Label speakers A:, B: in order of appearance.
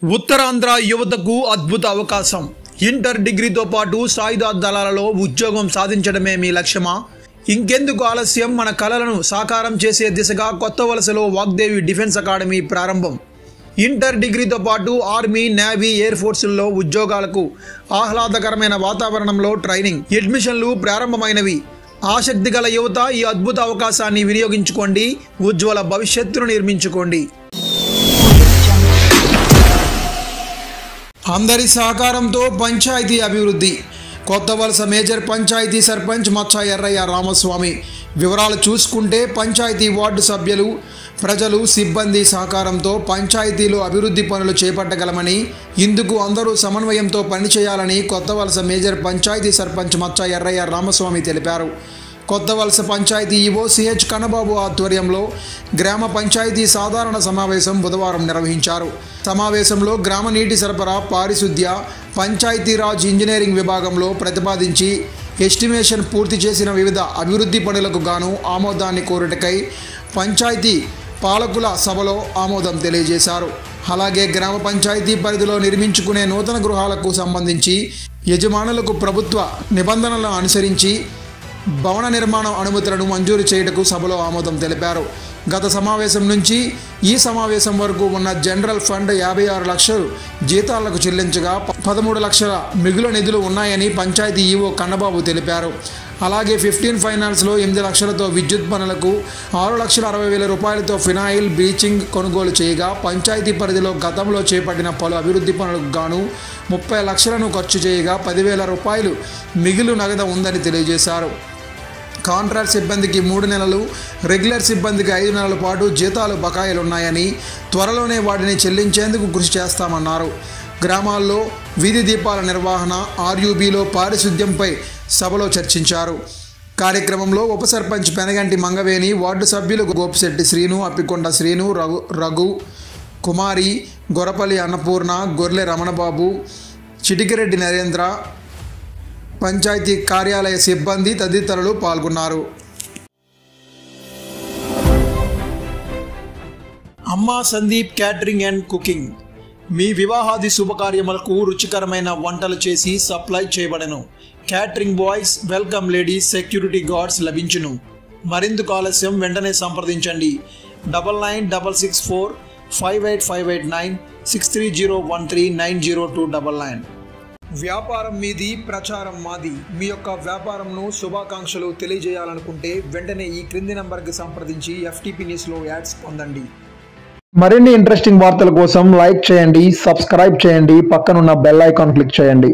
A: ఉత్తరాంధ్ర యువతకు అద్భుత అవకాశం. ఇంటర్ డిగ్రీతో పాటు సాయుధ దళాలలో ఉద్యోగం సాధించడమే మీ లక్ష్యమా? ఇంకెందుకు ఆలస్యం? మన కలలను సాకారం చేసే దిశగా కొత్త వలసలో వాగ్దేవి డిఫెన్స్ అకాడమీ ప్రారంభం. ఇంటర్ డిగ్రీతో పాటు ఆర్మీ, నేవీ, ఎయిర్ ఫోర్సుల్లో ఉద్యోగాలకు ఆహ్లాదకరమైన వాతావరణంలో ట్రైనింగ్, అడ్మిషన్లు ప్రారంభమైనవి. ఆసక్తి గల యువత ఈ అద్భుత అవకాశాన్ని వినియోగించుకోండి. ఉజ్వల భవిష్యత్తును నిర్మించుకోండి. అందరి సహకారంతో పంచాయతీ అభివృద్ధి. కొత్త వలస మేజర్ పంచాయతీ సర్పంచ్ మచ్చ ఎర్రయ్య రామస్వామి. వివరాలు చూసుకుంటే పంచాయతీ వార్డు సభ్యులు, ప్రజలు, సిబ్బంది సహకారంతో పంచాయతీలో అభివృద్ధి పనులు చేపట్టగలమని, ఇందుకు అందరూ సమన్వయంతో పనిచేయాలని కొత్త వలస మేజర్ పంచాయతీ సర్పంచ్ మచ్చ ఎర్రయ్య రామస్వామి తెలిపారు. కొత్త వలస పంచాయతీ ఈవో సిహెచ్ కన్నబాబు ఆధ్వర్యంలో గ్రామ పంచాయతీ సాధారణ సమావేశం బుధవారం నిర్వహించారు. సమావేశంలో గ్రామ నీటి సరఫరా, పారిశుద్ధ్య, పంచాయతీరాజ్ ఇంజనీరింగ్ విభాగంలో ప్రతిపాదించి ఎస్టిమేషన్ పూర్తి చేసిన వివిధ అభివృద్ధి పనులకు గాను ఆమోదాన్ని కోరుటకై పంచాయతీ పాలకుల సభలో ఆమోదం తెలియజేశారు. అలాగే గ్రామ పంచాయతీ పరిధిలో నిర్మించుకునే నూతన గృహాలకు సంబంధించి యజమానులకు ప్రభుత్వ నిబంధనలను అనుసరించి భవన నిర్మాణ అనుమతులను మంజూరు చేయుటకు సభలో ఆమోదం తెలిపారు. గత సమావేశం నుంచి ఈ సమావేశం వరకు ఉన్న జనరల్ ఫండ్ 56 లక్షలు జీతాలకు చెల్లించగా 13 లక్షల మిగులు నిధులు ఉన్నాయని పంచాయతీ ఈవో కన్నబాబు తెలిపారు. అలాగే 15 ఫైనాన్స్లో 8 లక్షలతో విద్యుత్ పనులకు, 6,60,000 రూపాయలతో ఫినాయిల్, బ్లీచింగ్ కొనుగోలు చేయగా పంచాయతీ పరిధిలో గతంలో చేపట్టిన పలు అభివృద్ధి పనులకు గాను 30 లక్షలను ఖర్చు చేయగా 10,000 రూపాయలు మిగులు నగదు ఉందని తెలియజేశారు. కాంట్రాక్ట్ సిబ్బందికి 3 నెలలు, రెగ్యులర్ సిబ్బందికి 5 నెలల పాటు జీతాలు బకాయిలున్నాయని, త్వరలోనే వాటిని చెల్లించేందుకు కృషి చేస్తామన్నారు. గ్రామాల్లో వీధి దీపాల నిర్వహణ, ఆర్యూబీలో పారిశుద్ధ్యంపై సభలో చర్చించారు. కార్యక్రమంలో ఉప సర్పంచ్ పెనగంటి మంగవేణి, వార్డు సభ్యులు గోపిశెట్టి శ్రీను, అప్పికొండ శ్రీను, రఘు, కుమారి, గొరపల్లి అన్నపూర్ణ, గొర్లె రమణబాబు, చిటికిరెడ్డి నరేంద్ర, పంచాయతీ కార్యాలయ సిబ్బంది తదితరులు పాల్గొన్నారు. అమ్మా సందీప్ క్యాటరింగ్ అండ్ కుకింగ్. మీ వివాహాది శుభకార్యములకు రుచికరమైన వంటలు చేసి సప్లై చేయబడను. Catering boys, welcome ladies, security guards లభించును. మరిందుకు ఆలస్యం వెంటనే సంప్రదించండి. 9966458589 6301390299. వ్యాపారం మీది, ప్రచారం మాది. మీ యొక్క వ్యాపారంను శుభాకాంక్షలు తెలియజేయాలనుకుంటే వెంటనే ఈ క్రింది నంబర్కి సంప్రదించి FTP న్యూస్లో యాడ్స్ పొందండి.
B: మరిన్ని ఇంట్రెస్టింగ్ వార్తల కోసం లైక్ చేయండి, సబ్స్క్రైబ్ చేయండి, పక్కనున్న బెల్ ఐకాన్ క్లిక్ చేయండి.